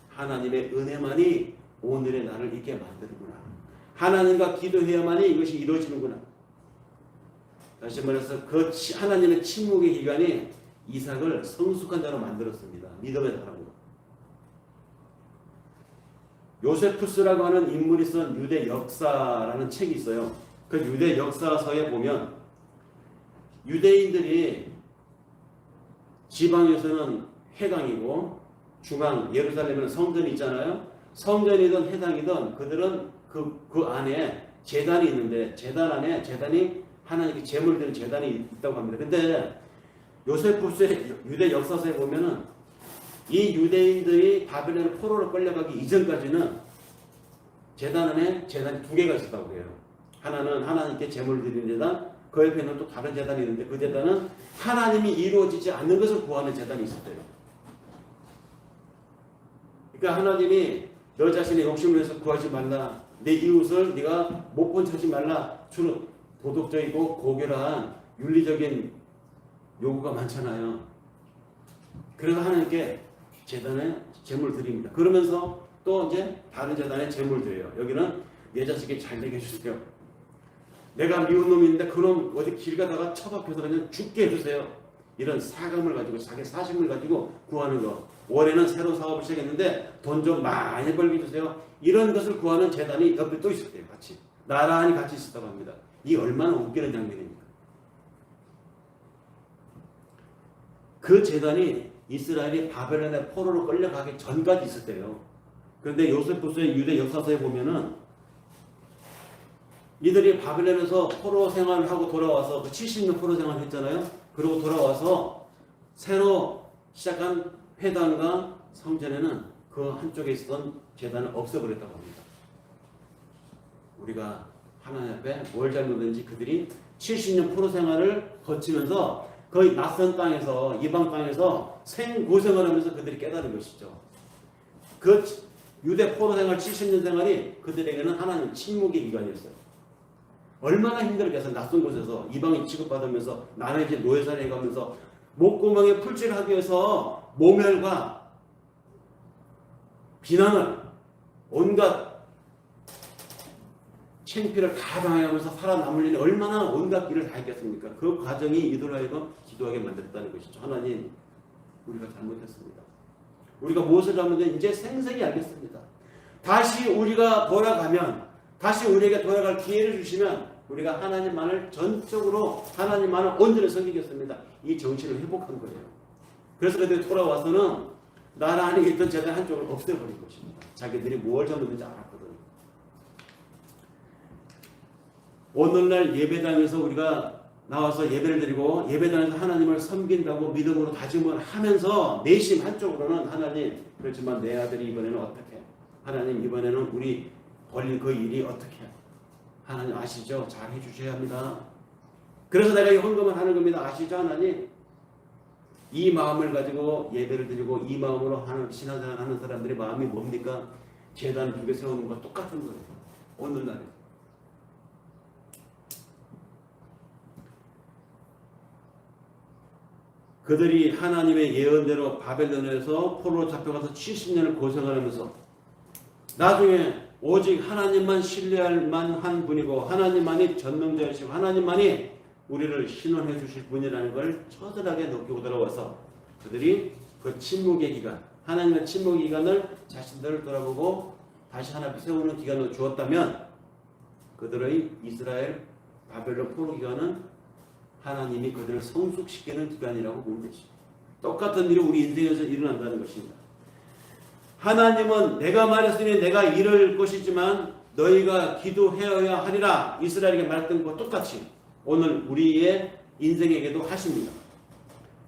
하나님의 은혜만이 오늘의 나를 있게 만드는구나. 하나님과 기도해야만이 이것이 이루어지는구나. 다시 말해서 그 하나님의 침묵의 기간이 이삭을 성숙한 자로 만들었습니다. 믿음의 사람으로. 요세푸스라고 하는 인물이 쓴 유대 역사라는 책이 있어요. 그 유대 역사서에 보면 유대인들이 지방에서는 해당이고 중앙 예루살렘에는 성전이 있잖아요. 성전이든 해당이든 그들은 그 안에 제단이 있는데 제단 안에 제단이 하나님께 제물 드리는 제단이 있다고 합니다. 근데 요세푸스의 유대 역사서에 보면은 이 유대인들이 바벨론 포로로 끌려가기 이전까지는 제단 안에 제단이 두 개가 있었다고 해요. 하나는 하나님께 제물 드리는 제단, 그 옆에는 또 다른 제단이 있는데 그 제단은 하나님이 이루어지지 않는 것을 구하는 제단이 있었대요. 그러니까 하나님이 너 자신의 욕심을 위해서 구하지 말라. 내 이웃을 네가 못 본 척하지 말라. 주로 도덕적이고 고결한 윤리적인 요구가 많잖아요. 그래서 하나님께 제단에 제물 드립니다. 그러면서 또 이제 다른 제단에 제물 드려요. 여기는 내 자식이 잘 되게 해주세요. 내가 미운 놈인데 그럼 어디 길 가다가 처박혀서 그냥 죽게 해주세요. 이런 사감을 가지고 자기 사심을 가지고 구하는 거. 올해는 새로운 사업을 시작했는데 돈 좀 많이 벌게 해주세요. 이런 것을 구하는 재단이 옆에 또 있었대요. 같이. 나란히 같이 있었다고 합니다. 이 얼마나 웃기는 장면입니까? 그 재단이 이스라엘이 바벨론의 포로로 끌려가기 전까지 있었대요. 그런데 요세푸스의 유대 역사서에 보면은 이들이 바벨론에서 포로 생활을 하고 돌아와서 그 70년 포로 생활을 했잖아요. 그리고 돌아와서 새로 시작한 회당과 성전에는 그 한쪽에 있었던 제단을 없애버렸다고 합니다. 우리가 하나님 앞에 뭘 잘못했는지 그들이 70년 포로 생활을 거치면서 거의 낯선 땅에서 이방 땅에서 생고생을 하면서 그들이 깨달은 것이죠. 그 유대 포로 생활 70년 생활이 그들에게는 하나님 침묵의 기간이었어요. 얼마나 힘들게 해서 낯선 곳에서 이방인 취급받으면서 나는 이제 노예살이 가면서 목구멍에 풀칠을 하기 위해서 모멸과 비난을 온갖 창피를 다 당하면서 살아남을 일이 얼마나 온갖 길을 다 했겠습니까? 그 과정이 이들로 하여금 기도하게 만들었다는 것이죠. 하나님, 우리가 잘못했습니다. 우리가 무엇을 잘못했는지 이제 생생히 알겠습니다. 다시 우리가 돌아가면, 다시 우리에게 돌아갈 기회를 주시면 우리가 하나님만을 전적으로 하나님만을 온전히 섬기겠습니다. 이 정신을 회복한 거예요. 그래서 그들이 돌아와서는 나라 안에 있던 제단 한쪽을 없애버린 것입니다. 자기들이 뭘 잘못했는지 알았거든요. 오늘날 예배당에서 우리가 나와서 예배를 드리고 예배당에서 하나님을 섬긴다고 믿음으로 다짐을 하면서 내심 한쪽으로는 하나님, 그렇지만 내 아들이 이번에는 어떻게, 하나님 이번에는 우리 벌린 그 일이 어떻게, 하나님 아시죠? 잘 해주셔야 합니다. 그래서 내가 이 헌금을 하는 겁니다. 아시죠 하나님? 이 마음을 가지고 예배를 드리고 이 마음으로 하는 신앙생활 하는 사람들의 마음이 뭡니까? 제단 두 개 세우는 것 똑같은 거예요. 오늘날에. 그들이 하나님의 예언대로 바벨론에서 포로로 잡혀가서 70년을 고생하면서 나중에 오직 하나님만 신뢰할 만한 분이고 하나님만이 전능자이시고 하나님만이 우리를 신원해 주실 분이라는 걸 처절하게 느끼고 돌아와서 그들이 그 침묵의 기간, 하나님의 침묵의 기간을 자신들을 돌아보고 다시 하나님 세우는 기간을 주었다면 그들의 이스라엘 바벨론 포로 기간은 하나님이 그들을 성숙시키는 기간이라고 보는 것입니다. 똑같은 일이 우리 인생에서 일어난다는 것입니다. 하나님은 내가 말했으니 내가 이룰 것이지만 너희가 기도해야 하리라 이스라엘에게 말했던 것과 똑같이 오늘 우리의 인생에게도 하십니다.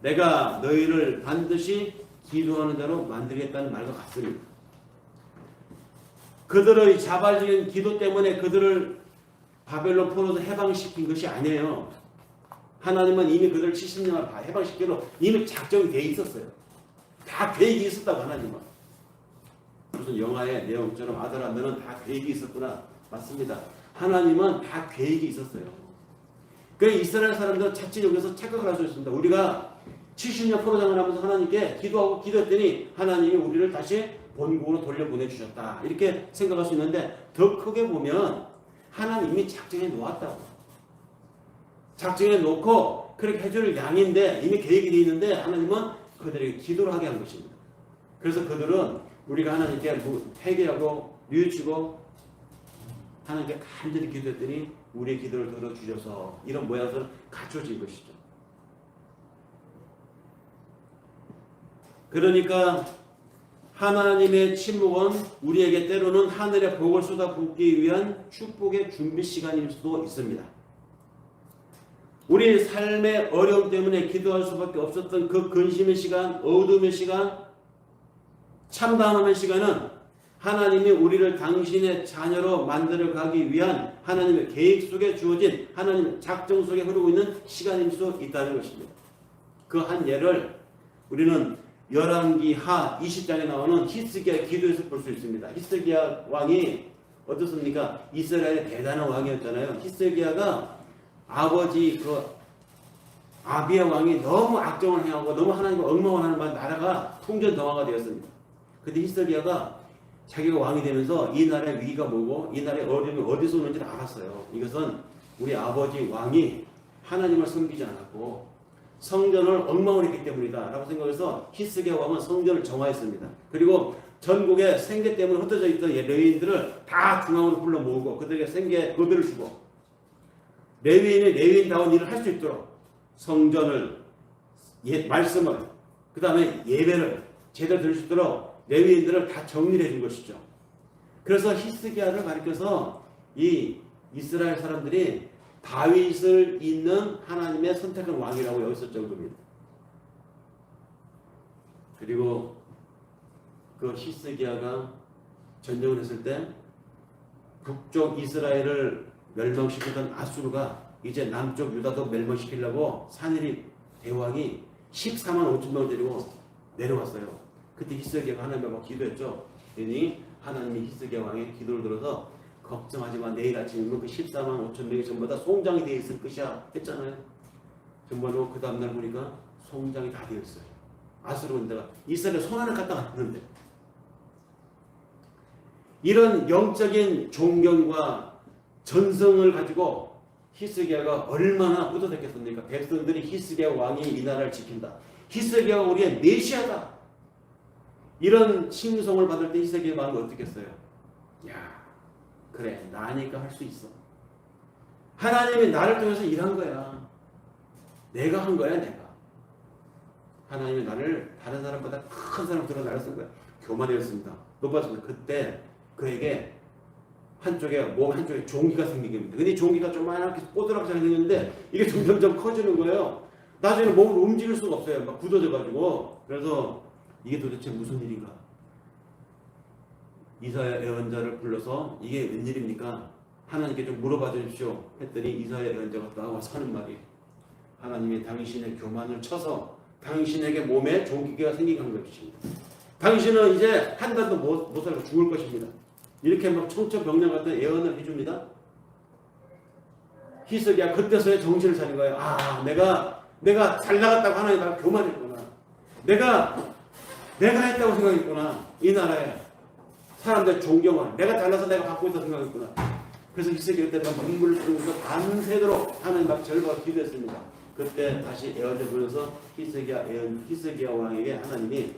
내가 너희를 반드시 기도하는 대로 만들겠다는 말과 같습니다. 그들의 자발적인 기도 때문에 그들을 바벨론 포로에서 해방시킨 것이 아니에요. 하나님은 이미 그들을 70년을 다 해방시키려 이미 작정이 되어 있었어요. 다 계획이 있었다고 하나님은. 무슨 영화의 내용처럼 아들아 너는 다 계획이 있었구나. 맞습니다. 하나님은 다 계획이 있었어요. 그래서 이스라엘 사람들은 자칫 여기서 착각을 할 수 있습니다. 우리가 70년 포로장을 하면서 하나님께 기도하고 기도했더니 하나님이 우리를 다시 본국으로 돌려보내주셨다. 이렇게 생각할 수 있는데 더 크게 보면 하나님이 작정해 놓았다고. 작정해 놓고 그렇게 해줄 양인데 이미 계획이 되어 있는데 하나님은 그들에게 기도를 하게 한 것입니다. 그래서 그들은 우리가 하나님께 회개하고 뉘우치고 하나님께 간절히 기도했더니 우리의 기도를 들어주셔서 이런 모양새로 갖춰진 것이죠. 그러니까 하나님의 침묵은 우리에게 때로는 하늘의 복을 쏟아붓기 위한 축복의 준비 시간일 수도 있습니다. 우리 삶의 어려움 때문에 기도할 수밖에 없었던 그 근심의 시간, 어둠의 시간, 참담함의 시간은 하나님이 우리를 당신의 자녀로 만들어 가기 위한 하나님의 계획 속에 주어진 하나님의 작정 속에 흐르고 있는 시간일 수 있다는 것입니다. 그 한 예를 우리는 열왕기 하 20장에 나오는 히스기야 기도에서 볼 수 있습니다. 히스기야 왕이 어떻습니까? 이스라엘의 대단한 왕이었잖아요. 히스기야가 아버지 그 아비야 왕이 너무 악정을 행하고 너무 하나님과 엉망을 하는 바람에 나라가 풍전등화가 되었습니다. 근데 히스기야가 자기가 왕이 되면서 이 나라의 위기가 뭐고 이 나라의 어려움이 어디서 오는지를 알았어요. 이것은 우리 아버지 왕이 하나님을 섬기지 않았고 성전을 엉망을 했기 때문이다 라고 생각해서 히스기야 왕은 성전을 정화했습니다. 그리고 전국에 생계 때문에 흩어져 있던 레위인들을 다 중앙으로 불러 모으고 그들에게 생계 급여를 주고 레위인이 레위인다운 일을 할 수 있도록 성전을, 말씀을, 그 다음에 예배를 제대로 드릴 수 있도록 레위인들을 다 정리를 해준 것이죠. 그래서 히스기야를 가리켜서 이 이스라엘 사람들이 다윗을 잇는 하나님의 선택한 왕이라고 여겼을 정도입니다. 그리고 그 히스기야가 전쟁을 했을 때 북쪽 이스라엘을 멸망시키던 아수르가 이제 남쪽 유다도 멸망시키려고 산헤립 대왕이 14만 5천 명을 데리고 내려왔어요. 그때 히스기야가 하나님 앞에 기도했죠. 그러니 하나님이 히스기야 왕의 기도를 들어서 걱정하지 마. 내일 아침이면 그 14만 5천 명이 전부 다 송장이 되어 있을 것이야 했잖아요. 정말로 그 다음날 보니까 성장이 다 되어 있어요. 아수르는 데가 이스라엘 손 하나 갖다 놨는데 이런 영적인 존경과 전성을 가지고 히스기야가 얼마나 뿌듯했겠습니까? 백성들이 히스기야 왕이 이 나라를 지킨다. 히스기야가 우리의 메시아다. 이런 칭송을 받을 때 히스기야 마음이 어떻겠어요? 야, 그래 나니까 할 수 있어. 하나님이 나를 통해서 일한 거야. 내가 한 거야 내가. 하나님이 나를 다른 사람보다 큰 사람처럼 나를 쓴 거야. 교만이었습니다. 높았습니다. 그때 그에게 몸 한쪽에 종기가 생기게 됩니다. 근데 종기가 조그맣게 뽀드락하게 생겼는데 이게 점점점 커지는 거예요. 나중에 몸을 움직일 수가 없어요. 막 굳어져가지고. 그래서 이게 도대체 무슨 일인가? 이사야 예언자를 불러서 이게 웬일입니까? 하나님께 좀 물어봐 주십시오. 했더니 이사야 예언자가 나와서 하는 말이 하나님이 당신의 교만을 쳐서 당신에게 몸에 종기가 생기게 한 것입니다. 당신은 이제 한 달도 못 살고 죽을 것입니다. 이렇게 막 청천벽력 같은 예언을 해줍니다. 히스기야 그때서야 정신을 차린 거예요. 아, 내가 잘 나갔다고 하나님 나를 교만했구나. 내가 했다고 생각했구나. 이 나라에 사람들 존경을 내가 잘나서 내가 받고 있다고 생각했구나. 그래서 히스기야 그때 눈물을 흘리면서 밤새도록 하나님 막 절과 기도했습니다. 그때 다시 예언자 불러서 히스기야 왕에게 하나님이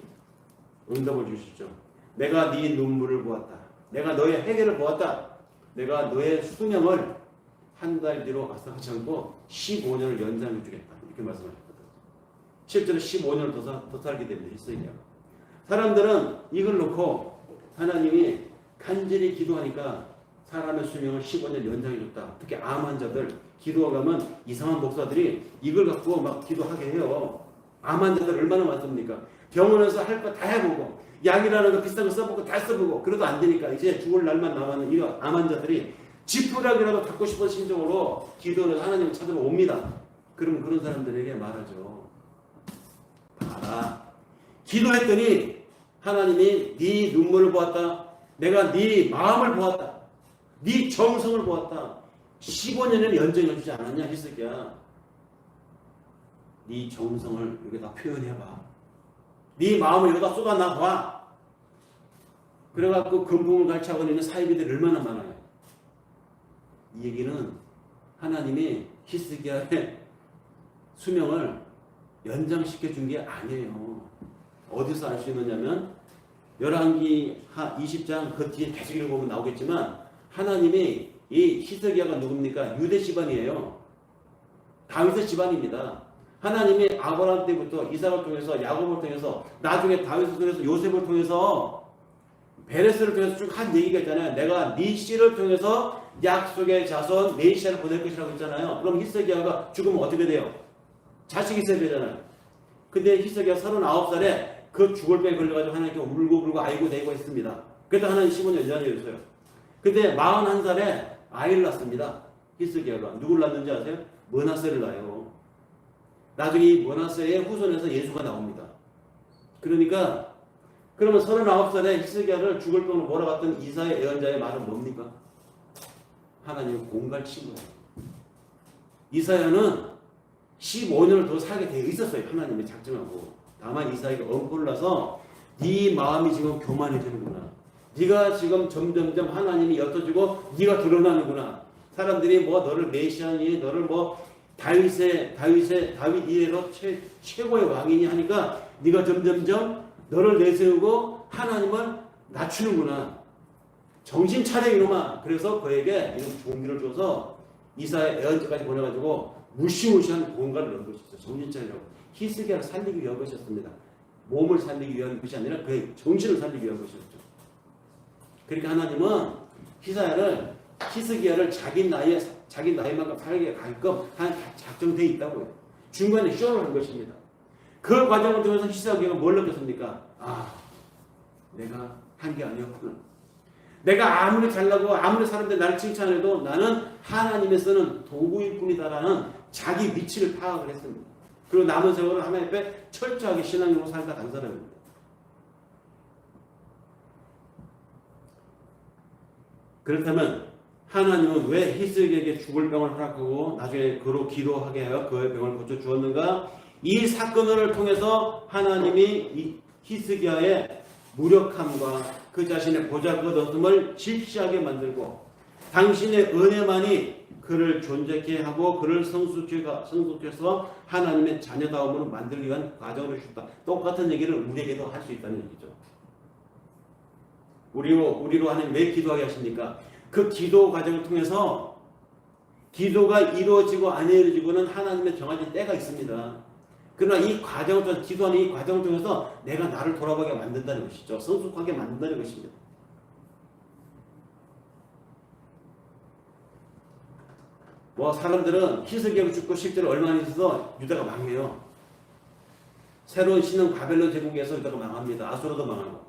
응답을 주시죠. 내가 네 눈물을 보았다. 내가 너의 해결을 보았다. 내가 너의 수명을 한 달 뒤로 아삭하지 않고 15년을 연장해 주겠다. 이렇게 말씀하셨거든요. 실제로 15년을 더 살게 됩니다. 히스기야. 사람들은 이걸 놓고 하나님이 간절히 기도하니까 사람의 수명을 15년 연장해 줬다. 특히 암 환자들 기도하면 이상한 목사들이 이걸 갖고 막 기도하게 해요. 암 환자들 얼마나 많습니까? 병원에서 할 거 다 해보고 약이라는 거 비싼 거 써보고 다 써보고 그래도 안 되니까 이제 죽을 날만 남았는 이 암 환자들이 지푸라기라도 갖고 싶은 심정으로 기도를 하나님을 찾으러 옵니다. 그럼 그런 사람들에게 말하죠. 봐라. 기도했더니 하나님이 네 눈물을 보았다. 내가 네 마음을 보았다. 네 정성을 보았다. 15년을 연장해 주지 않았냐 히스기야. 네 정성을 여기다 표현해봐. 네 마음을 여기다 쏟아놔봐. 그래갖고 금붕을 같이 하고 있는 사이비들이 얼마나 많아요. 이 얘기는 하나님이 히스기야의 수명을 연장시켜 준 게 아니에요. 어디서 알 수 있느냐면 열왕기 20장 그 뒤에 계속 읽어보면 나오겠지만 하나님이 이 히스기야가 누굽니까? 유대 집안이에요. 다윗의 집안입니다. 하나님이 아브라함 때부터 이삭을 통해서 야곱을 통해서 나중에 다윗을 통해서 요셉을 통해서 베레스를 통해서 쭉 한 얘기가 있잖아요. 내가 네 씨를 통해서 약속의 자손 메시아를 보낼 것이라고 했잖아요. 그럼 히스기야가 죽으면 어떻게 돼요? 자식이 있어야 되잖아요. 근데 히스기야 39살에 그 죽을 병에 걸려가지고 하나님께 울고 아이고 내고 했습니다. 그때 하나님 15년 연장해줬어요. 근데 41살에 아이를 낳습니다. 히스기야가 누굴 낳는지 아세요? 므낫세를 낳아요. 나중에 이 므낫세의 후손에서 예수가 나옵니다. 그러니까 그러면 39살에 히스기야를 죽을 병으로 몰아갔던 이사야 예언자의 말은 뭡니까? 하나님이 공갈친 거예요. 이사야는 15년을 더 살게 되어 있었어요. 하나님이 작정하고. 다만 이사야가 엉꼴 나서 네 마음이 지금 교만해지는구나. 네가 지금 점점점 하나님이 옅어지고 네가 드러나는구나. 사람들이 뭐 너를 메시아니, 너를 뭐 다윗 이래로 최고의 왕이니 하니까 네가 점점점 너를 내세우고 하나님을 낮추는구나. 정신 차려 이놈아. 그래서 그에게 이런 종기를 줘서 이사야 예언자까지 보내가지고 무시무시한 공간을 넣은 것이죠. 정신 차리라고. 히스기야를 살리기 위한 것이었습니다. 몸을 살리기 위한 것이 아니라 그의 정신을 살리기 위한 것이었죠. 그러니까 하나님은 히스기야를 자기 나이만큼 살게 가끔 작정되어 있다고요. 중간에 쇼를 한 것입니다. 그 과정을 통해서 히스기야가 뭘 느꼈습니까? 아, 내가 한 게 아니었구나. 내가 아무리 잘나고 아무리 사람들이 나를 칭찬해도 나는 하나님의 쓰는 도구일 뿐이다라는 자기 위치를 파악을 했습니다. 그리고 남은 세월을 하나님 앞에 철저하게 신앙으로 살다 간 사람입니다. 그렇다면 하나님은 왜 히스기야에게 죽을 병을 허락하고 나중에 그로 기도하게 하여 그의 병을 고쳐 주었는가? 이 사건을 통해서 하나님이 이 히스기야의 무력함과 그 자신의 보잘것없음을 질시하게 만들고 당신의 은혜만이 그를 존재케 하고 그를 성숙해서 하나님의 자녀다움으로 만들기 위한 과정을 주셨다. 똑같은 얘기를 우리에게도 할 수 있다는 얘기죠. 우리로 하나님 왜 기도하게 하십니까? 그 기도 과정을 통해서 기도가 이루어지고 안 이루어지고는 하나님의 정해진 때가 있습니다. 그러나 이 과정을 통해서 기도하는 이 과정을 통해서 내가 나를 돌아보게 만든다는 것이죠. 성숙하게 만든다는 것입니다. 사람들은 히스기야가 죽고 실제로 얼마 있어서 유다가 망해요. 새로운 신흥 바벨론 제국에서 유다가 망합니다. 아수르도 망하고.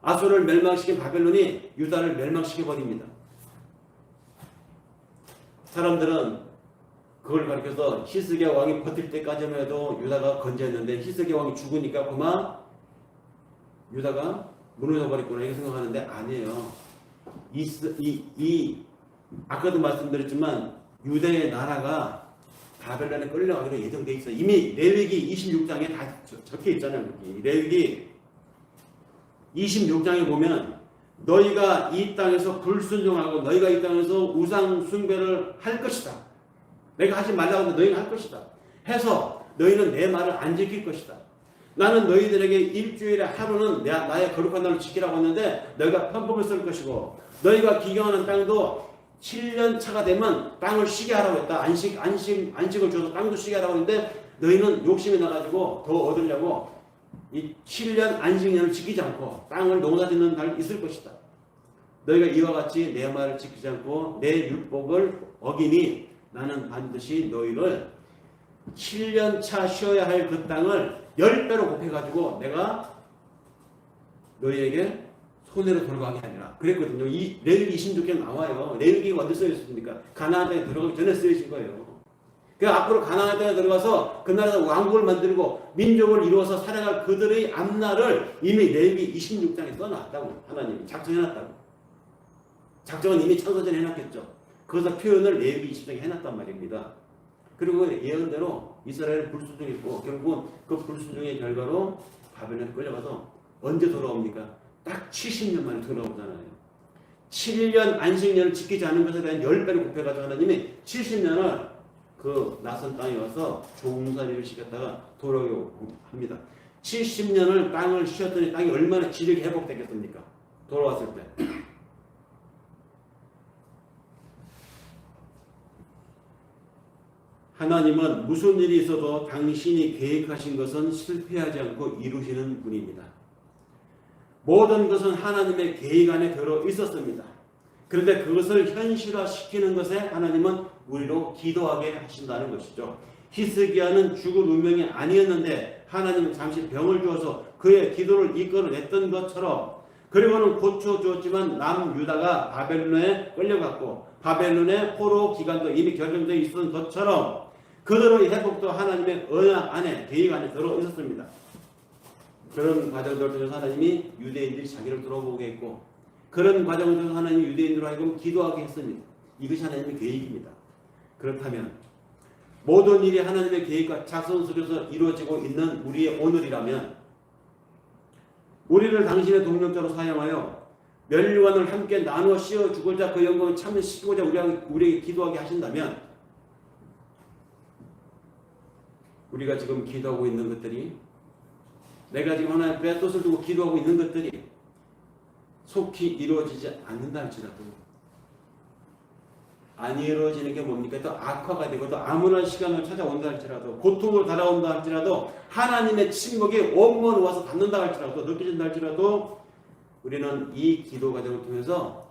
아수르를 멸망시킨 바벨론이 유다를 멸망시켜버립니다. 사람들은 그걸 가리켜서 히스기야 왕이 버틸 때까지만 해도 유다가 건재했는데 히스기야 왕이 죽으니까 그만 유다가 무너져버렸구나 이렇게 생각하는데 아니에요. 아까도 말씀드렸지만 유대의 나라가 바벨론에 끌려가기로 예정되어 있어요. 이미 레위기 26장에 다 적혀 있잖아요. 레위기 26장에 보면 너희가 이 땅에서 불순종하고 너희가 이 땅에서 우상 숭배를 할 것이다. 내가 하지 말라고 하는데 너희가 할 것이다. 해서 너희는 내 말을 안 지킬 것이다. 나는 너희들에게 일주일에 하루는 나의 거룩한 날을 지키라고 했는데 너희가 편법을 쓸 것이고 너희가 기경하는 땅도 7년 차가 되면 땅을 쉬게 하라고 했다. 안식을 줘서 땅도 쉬게 하라고 했는데 너희는 욕심이 나가지고 더 얻으려고 이 7년 안식년을 지키지 않고 땅을 농사짓는 날이 있을 것이다. 너희가 이와 같이 내 말을 지키지 않고 내 율법을 어기니 나는 반드시 너희를 7년 차 쉬어야 할 그 땅을 10배로 곱해가지고 내가 너희에게 손해로 돌아가게 하니라. 그랬거든요. 이 레위기 26장 나와요. 레위기가 언제 쓰여졌습니까? 가나안 땅에 들어가기 전에 쓰여진 거예요. 그 앞으로 가나안 땅에 들어가서 그 나라에서 왕국을 만들고 민족을 이루어서 살아갈 그들의 앞날을 이미 레위기 26장에 써놨다고 하나님이 작성해놨다고. 작성은 이미 창세전에 해놨겠죠. 그것을 표현을 레위기 20장에 해놨단 말입니다. 그리고 예언대로 이스라엘은 불순종했고 결국은 그 불순종의 결과로 바벨론에 끌려가서 언제 돌아옵니까? 딱 70년 만에 돌아오잖아요. 7년 안식년을 지키지 않은 것에 대한 10배를 곱해가지고 하나님이 70년을 그 낯선 땅에 와서 종살이를 시켰다가 돌아오고 합니다. 70년을 땅을 쉬었더니 땅이 얼마나 지력이 회복됐겠습니까? 돌아왔을 때. 하나님은 무슨 일이 있어도 당신이 계획하신 것은 실패하지 않고 이루시는 분입니다. 모든 것은 하나님의 계획 안에 들어 있었습니다. 그런데 그것을 현실화시키는 것에 하나님은 우리로 기도하게 하신다는 것이죠. 히스기야는 죽을 운명이 아니었는데 하나님은 잠시 병을 주어서 그의 기도를 이끌어냈던 것처럼 그리고는 고쳐주었지만 남유다가 바벨론에 끌려갔고 바벨론의 포로 기간도 이미 결정되어 있었던 것처럼 그들의 회복도 하나님의 언약 안에 계획 안에 들어 있었습니다. 그런 과정들을 통해서 하나님이 유대인들이 자기를 돌아보게 했고 그런 과정을 통해서 하나님이 유대인들로 하여금 기도하게 했습니다. 이것이 하나님의 계획입니다. 그렇다면 모든 일이 하나님의 계획과 작성 속에서 이루어지고 있는 우리의 오늘이라면 우리를 당신의 동력자로 사용하여 멸류관을 함께 나누어 씌워주고자 그 영광을 참여시키고자 우리에게 기도하게 하신다면 우리가 지금 기도하고 있는 것들이 내가 지금 하나님 앞에 뜻을 두고 기도하고 있는 것들이 속히 이루어지지 않는다 할지라도 안 이루어지는 게 뭡니까? 또 악화가 되고 또 암울한 시간을 찾아온다 할지라도 고통을 달아온다 할지라도 하나님의 침묵이 온몸을 와서 닿는다 할지라도 느껴진다 할지라도 우리는 이 기도 과정을 통해서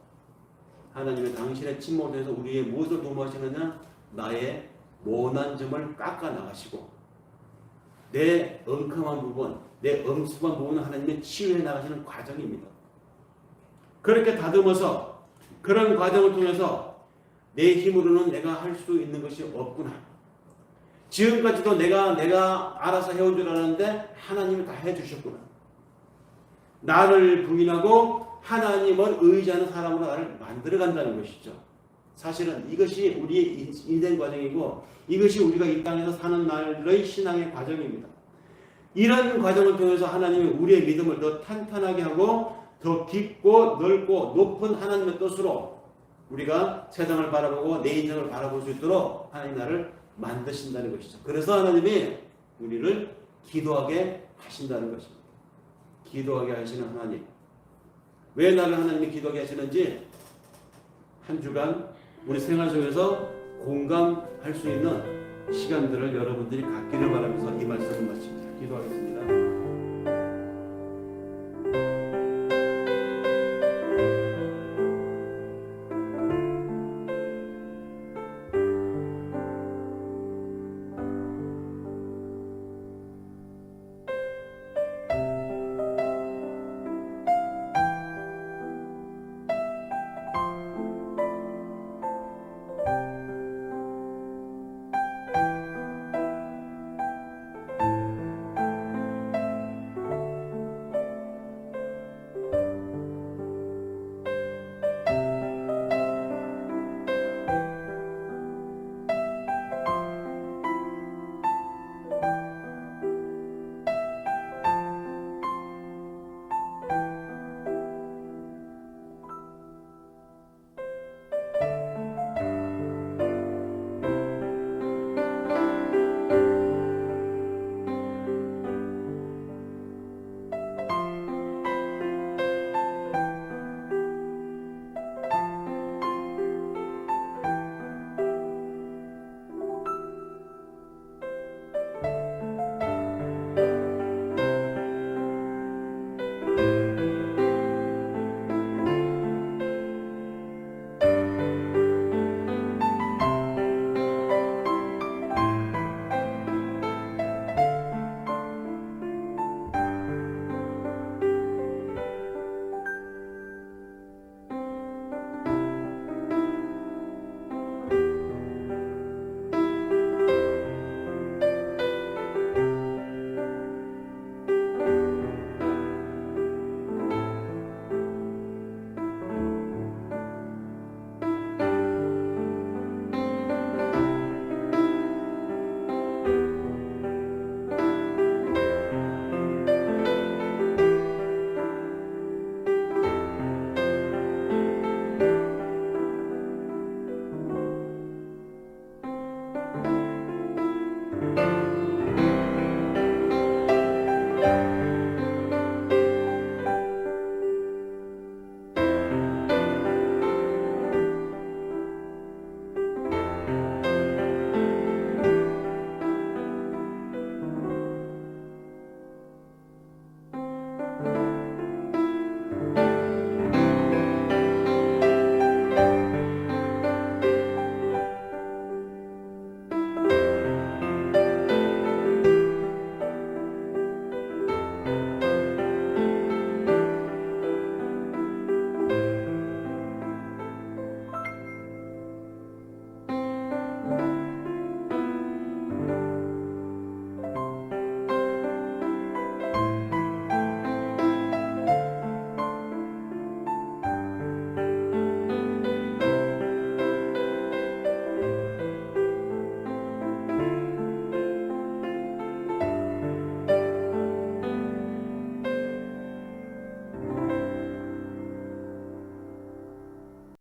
하나님의 당신의 침묵을 통해서 우리의 무엇을 도모하시느냐? 나의 모난 점을 깎아 나가시고 내 엉큼한 부분, 내 엄습한 부분을 하나님의 치유해 나가시는 과정입니다. 그렇게 다듬어서 그런 과정을 통해서 내 힘으로는 내가 할 수 있는 것이 없구나. 지금까지도 내가 알아서 해온 줄 알았는데 하나님이 다 해주셨구나. 나를 부인하고 하나님을 의지하는 사람으로 나를 만들어간다는 것이죠. 사실은 이것이 우리의 인생 과정이고 이것이 우리가 이 땅에서 사는 날의 신앙의 과정입니다. 이런 과정을 통해서 하나님이 우리의 믿음을 더 탄탄하게 하고 더 깊고 넓고 높은 하나님의 뜻으로 우리가 세상을 바라보고 내 인생을 바라볼 수 있도록 하나님 나를 만드신다는 것이죠. 그래서 하나님이 우리를 기도하게 하신다는 것입니다. 기도하게 하시는 하나님. 왜 나를 하나님이 기도하게 하시는지 한 주간 우리 생활 속에서 공감할 수 있는 시간들을 여러분들이 갖기를 바라면서 이 말씀을 마칩니다. 기도하겠습니다.